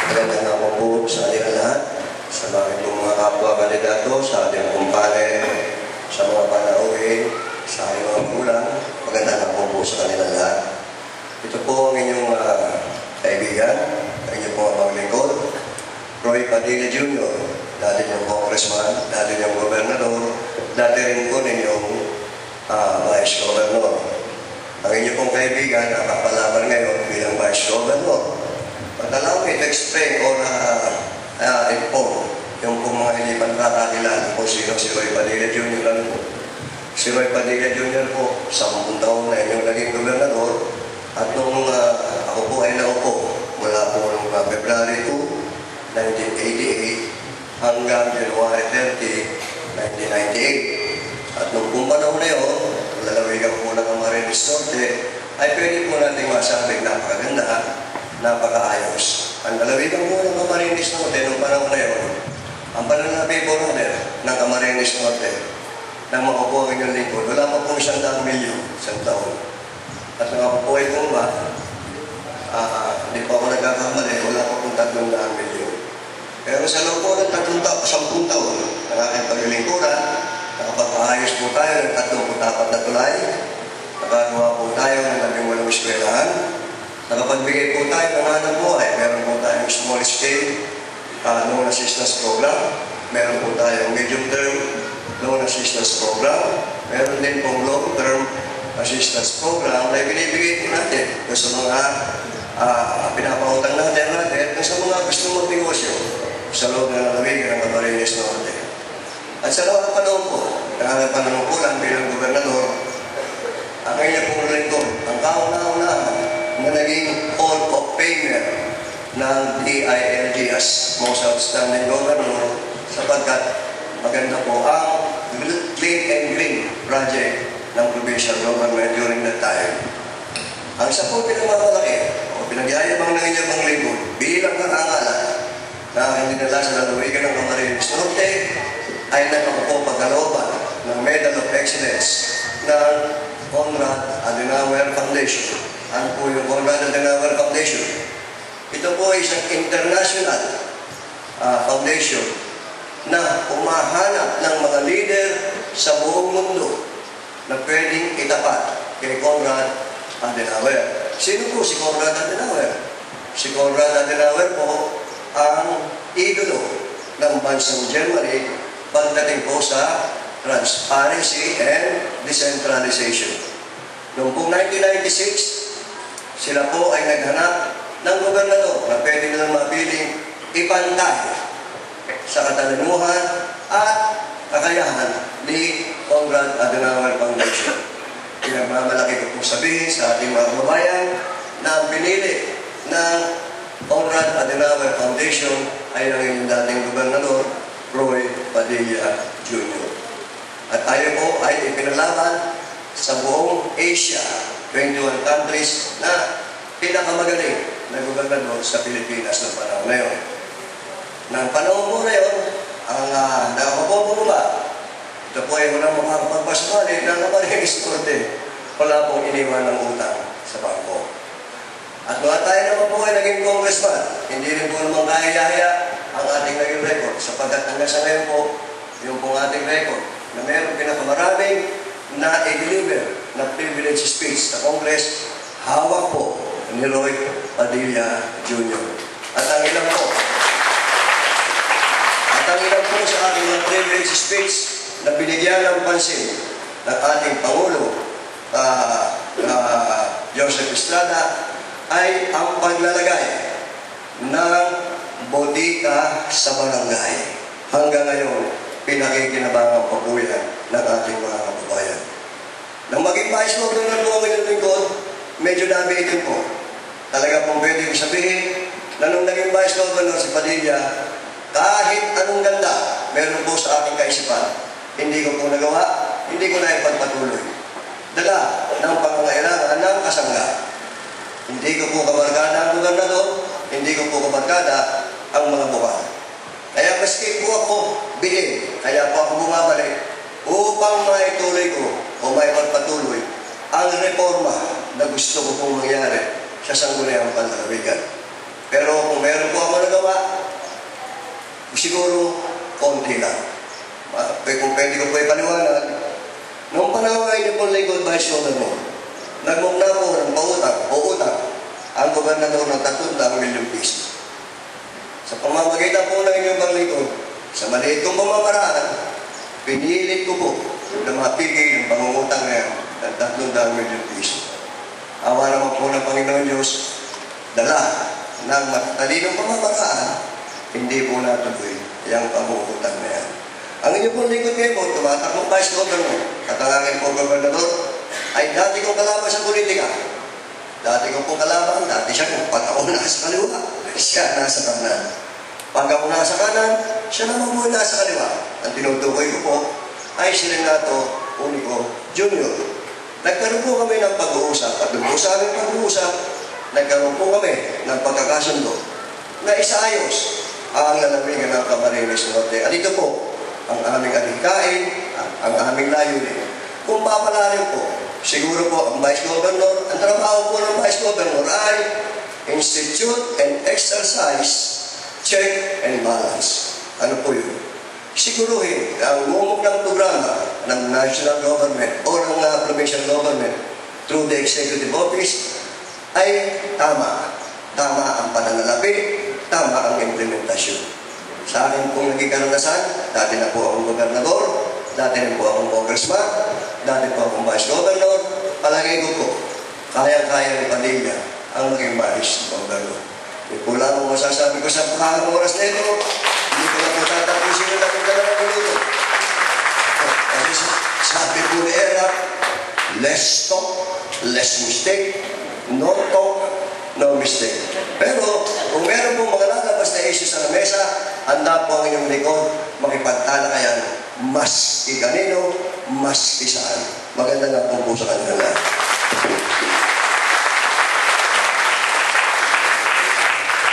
Magandang hapon po sa kanila lahat, sa mga kapwa kandidato, sa ating kumpare, sa mga panauhin, sa ating mga magulang. Magandang hapon po sa kanila lahat. Ito po ang inyong kaibigan, ang inyong mga maglingkod, Roy Padilla Jr., dati niyong congressman, dati niyong gobernador, dati rin po ninyong vice governor. Ang inyong pong kaibigan, nakapalaban ngayon bilang vice governor. But allow me to explain or inform yung pong mga hindi pa nakakakilala kung sino si Roy Padilla Jr. Ano po? Si Roy Padilla Jr. po, 10 taon na inyong naging gobernador at nung ako po ay naupo mula po noong February 2, 1988 hanggang January 30, 1998. At nung pong panahon na yun, lalawigan po ng Camarines Norte, ay pwede po natin masabing napakaganda, napakaayos. Ang lalawigan po ng Camarines Norte nung panahon na yun, ang pananabi po natin ng Camarines Norte, nang makupo ang inyong lingkod, wala pa po 100 milyon, isang taon. At nakapupuhay po ba, hindi pa ako nagkakamali, wala pa pong 300 milyon. Pero sa loob po ng 10 taon, ang aking paglilingkuran, nakapag-aayos po tayo ng 34 na tulay, nakagawa po tayo ng 18 eskwelahan, nakapagbigay po tayo ng hanap buhay, meron po tayong small scale loan assistance program, meron po tayong medium term loan assistance program, meron din pong long term assistance program na binibigay po natin sa mga pinapautang natin at sa mga gusto magnegosyo sa loob ng lalawigan ng Camarines Norte. At sa loob ng panahon po, panahon po lang bilang gobernador, ang kanya pong lingkod, ang kauna-unahan na naging Hall of Famer ng DILG as most outstanding governor sapagkat maganda po ang Clean and Green project ng provincial government during that time. Ang isa po pinagmamalaki o pinagyayabang ng inyong mga lingkod bilang karangalan na hindi nila sa lalawigan ng Camarines Norte ay nakakupo pagkalooban ng Medal of Excellence ng Konrad Adenauer Foundation. Ano po yung Konrad Adenauer Foundation? Ito po ay isang international foundation na umahanap ng mga leader sa buong mundo na pwedeng itapat kay Konrad Adenauer. Sino po si Konrad Adenauer? Si Konrad Adenauer po ang idolo ng bansang Germany pagdating po sa transparency and decentralization. Noong pong 1996, sila po ay naghanap ng gobernador na pwede nilang mapiling ipantay sa katalanuhan at kakayahan ni Konrad Adenauer Foundation. Pinagmamalaki ko po sabihin sa ating mga kababayan na ang pinili ng Konrad Adenauer Foundation ay ang inyong dating gobernador, Roy Padilla Jr. At tayo po ay ipinalaban sa buong Asia, 21 countries na pinakamagaling na gobernador sa Pilipinas ng panahon na yun. Nang panahon po na yun, ang nakakupo po ba? Ito po ay walang makakapagpasmali na Camarines Norte. Wala pong iniwan ng utang sa bangko. At mga tayo naman po ay naging congressman, hindi rin po naman kaya ang ating naging record sapagkat hanggang sa ngayon po, yung pong ating record na mayroong pinakamaraming na i-deliver na privilege speech sa Congress, hawak po ni Roy Padilla Jr. At ang ilang po sa ating mga privilege speech na binigyan ng pansin ng ating Pangulo Joseph Estrada ay ang paglalagay ng bodika sa barangay. Hanggang ngayon, pinakikinabangan pa po yan ng ating mga kababayan. Nang maging vice governor po ang inyong lingkod, medyo nabitin po. Talaga pong pwede kong sabihin na nung naging vice governor si Padilla, kahit anong ganda meron po sa aking kaisipan, hindi ko po nagawa, hindi ko na ipagpatuloy. Dala ng pangangailangan ng kasangga. Hindi ko po kabarkada ang gobernador, hindi ko po kabarkada ang mga bukal. Kaya maski po ako bilin, kaya po ako bumabalik upang maituloy ko o maipagpatuloy ang reforma na gusto ko pong mangyari sa sangguniang panlalawigan. Pero kung meron po ako nagawa siguro konti lang. Kung pwede ko po ipaliwanag, noong panahon ay niyo pong lingkod Vice Governor, nagmukna po ng pautang ang gobernador ng 300 milyong piso. Sa pamamagitan po ng inyong lingkod, sa maliit kong pamamaraan, pinilit ko po na mapigil ang pangungutang na yan ng 300 milyong piso. Awa naman po ng Panginoon Diyos, dala ng matalinong pamamaraan, hindi po natuloy yung pangungutang na yan. Ang inyong pong lingkod ngayon po, tumatakbong Vice Governor, katangangin po Gobernador, ay dati kong kalaban sa politika. Dati kong pong kalaban, dati siya, pag ako nasa kaliwa, siya nasa kanan. Pag ako nasa kanan, siya naman po nasa kaliwa. Ang tinutukoy ko po ay si Renato Unico Jr. Nagkaroon po kami ng pag-uusap at doon po sa aming pag-uusap, nagkaroon po kami ng pagkakasundo na isaayos ang lalawigan ng Camarines Norte. At ito po ang aming alikain, ang aming layunin. Kung papalarin po, siguro po ang Vice Governor, ang trabaho po ng Vice Governor ay institute and exercise, check and balance. Ano po yun? Siguruhin ang umumog ng programa ng national government o ng provincial government through the executive office ay tama. Tama ang pananalapi, tama ang implementasyon. Sa akin pong naging karanasan, dati na po akong gobernador, dati na po akong congressman, dati po akong vice governor, palagay ko po, kaya-kaya ni Padilla ang maging vice governor. Yung po lang ang masasabi ko sa pahang oras na ito, hindi ko na po tatapusin yung labing 2 minuto. Kasi sabi po ni Erap, less talk, less mistake, no talk, no mistake. Pero kung meron po mga lalabas na issues sa mesa, handa po ang inyong likod, makipagtalakayan, mas kanino, mas saan. Maganda nga po sa kanila.